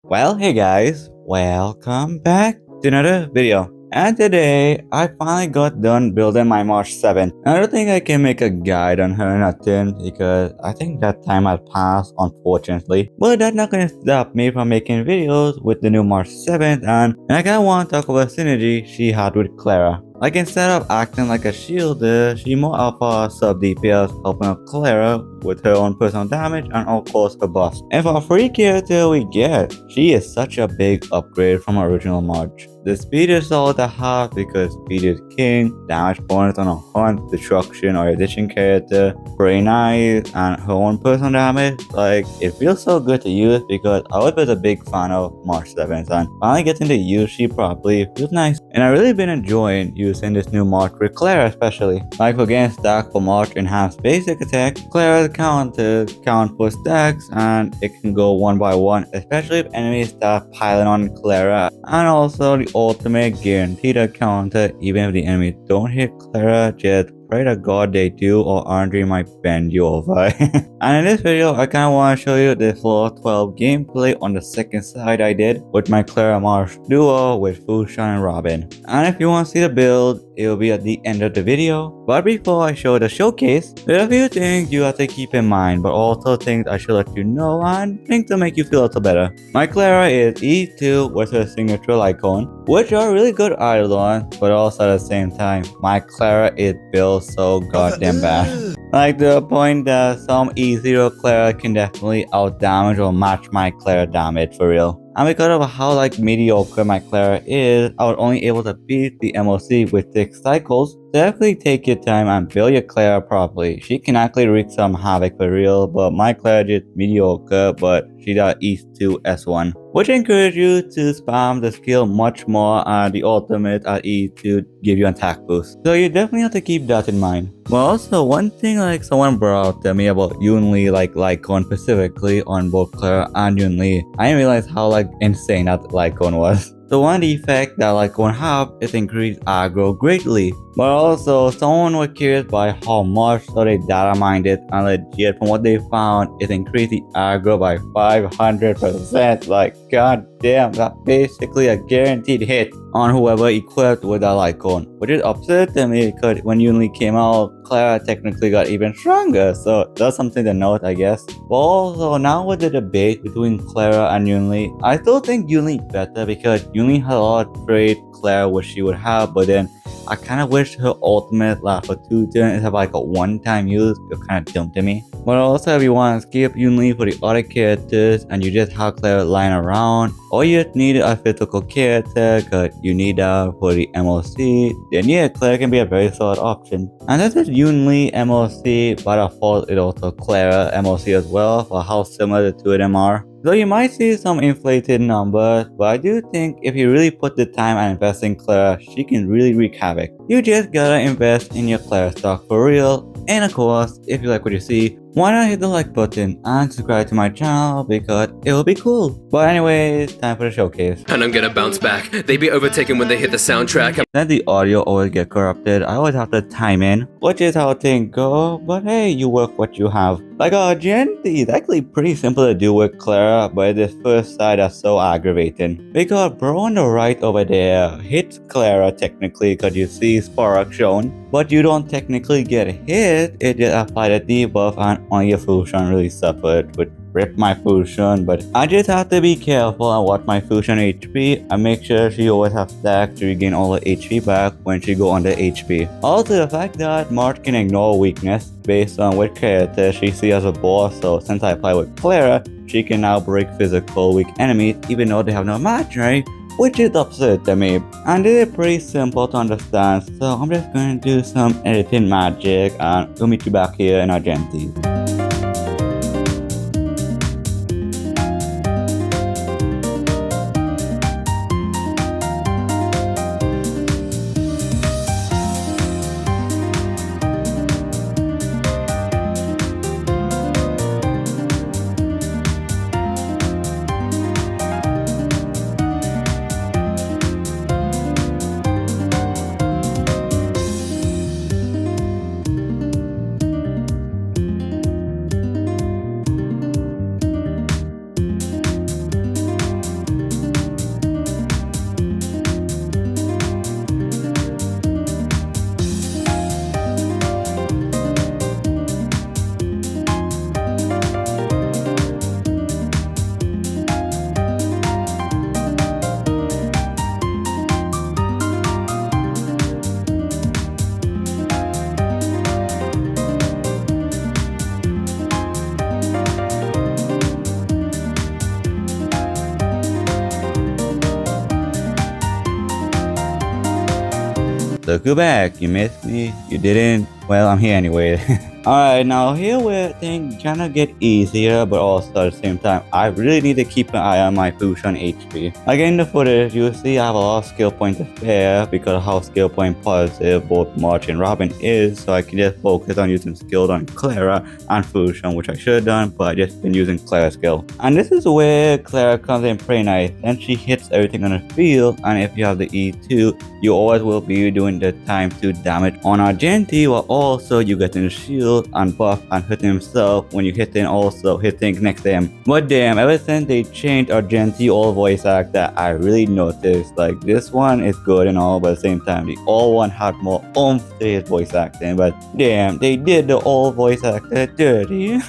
Well, hey guys, welcome back to another video. And today, I finally got done building my March 7. I don't think I can make a guide on her or nothing because I think that time had passed, unfortunately. But that's not gonna stop me from making videos with the new March 7th, and I kinda wanna talk about synergy she had with Clara. Like instead of acting like a shielder, she more alpha sub DPS, helping out Clara with her own personal damage and of course her buffs. And for a free character we get, she is such a big upgrade from her original March. The speed is all to have because speed is king, damage bonus on a hunt, destruction or addition character, very nice, and her own personal damage. Like it feels so good to use because I was a big fan of March 7th and finally getting to use she properly feels nice. And I really been enjoying using this new March with Clara especially. Like for getting stack for March enhanced basic attack, Clara's counters count for stacks and it can go one by one, especially if enemies start piling on Clara, and also the ultimate guaranteed counter even if the enemies don't hit Clara, just pray to God they do or Andre might bend you over. And in this video, I kinda wanna show you the floor 12 gameplay on the second side I did with my Clara Marsh duo with Fushan and Robin. And if you wanna see the build, it will be at the end of the video. But before I show the showcase, there are a few things you have to keep in mind, but also things I should let you know and things to make you feel a little better. My Clara is E2 with her signature icon, which are really good eidolons, but also at the same time, my Clara is built so goddamn bad. Like to the point that some E0 Clara can definitely outdamage or match my Clara damage for real. And because of how mediocre my Clara is, I was only able to beat the MOC with 6 cycles. So definitely take your time and build your Clara properly. She can actually wreak some havoc for real, but my Clara is mediocre, but she got East 2 S1. Which encourage you to spam the skill much more and the ultimate at E to give you an attack boost. So you definitely have to keep that in mind. But also one thing someone brought up to me about Yunli Lycon specifically on both Clara and Yunli, I didn't realize how insane that Lycon was. The one effect that Lycon have is increased aggro greatly. But also, someone was curious by how much, so they data mined it, and legit from what they found, it increased the aggro by 500%. Like, god damn, that's basically a guaranteed hit on whoever equipped with that icon. Which is upset to me because when Yunli came out, Clara technically got even stronger, so that's something to note, I guess. But also, now with the debate between Clara and Yunli, I still think Yunli better because Yunli had a lot of trade Clara wish she would have, but then I kind of wish her ultimate last for 2 turns instead of a one-time use. It's kind of dumb to me. But also if you want to skip Yunli for the other characters and you just have Clara lying around, or you just need a physical character because you need that for the MOC, then yeah, Clara can be a very solid option. And this is Yunli MOC, by default it also Clara MOC as well for how similar the two of them are. Though you might see some inflated numbers, but I do think if you really put the time and invest in Clara, she can really wreak havoc. You just gotta invest in your Clara stock for real. And of course, if you like what you see, why not hit the like button and subscribe to my channel because it will be cool. But anyways, time for the showcase. And I'm gonna bounce back. They be overtaken when they hit the soundtrack. Then the audio always get corrupted. I always have to time in, which is how things go. But hey, you work what you have. Gente is actually pretty simple to do with Clara, but this first side is so aggravating. Because bro on the right over there hits Clara technically because you see Spark shown, but you don't technically get hit, it just applied a debuff and only your Fushan really suffered, which ripped my Fushan. But I just have to be careful and watch my Fushan HP and make sure she always has stack to regain all her HP back when she go under HP. Also the fact that March can ignore weakness based on which character she sees as a boss, so since I play with Clara, she can now break physical weak enemies even though they have no imaginary, which is absurd to me. And it is pretty simple to understand, so I'm just going to do some editing magic and we'll meet you back here in Argentina. Look you back, you missed me, you didn't. Well, I'm here anyway. Alright, now here where things kinda get easier, but also at the same time, I really need to keep an eye on my Fusion HP. Again, in the footage, you see I have a lot of skill points to spare because of how skill point positive both March and Robin is, so I can just focus on using skills on Clara and Fusion, which I should have done, but I just been using Clara's skill. And this is where Clara comes in pretty nice, and she hits everything on the field, and if you have the E2, you always will be doing the time 2 damage on Argenti, while also you get in the shield and buff and hit himself when you hit him, also hitting next to him. But damn, ever since they changed Argenti all voice actor, I really noticed like this one is good and all, but at the same time the all one had more oomph to his voice acting. But damn, they did the all voice actor dirty.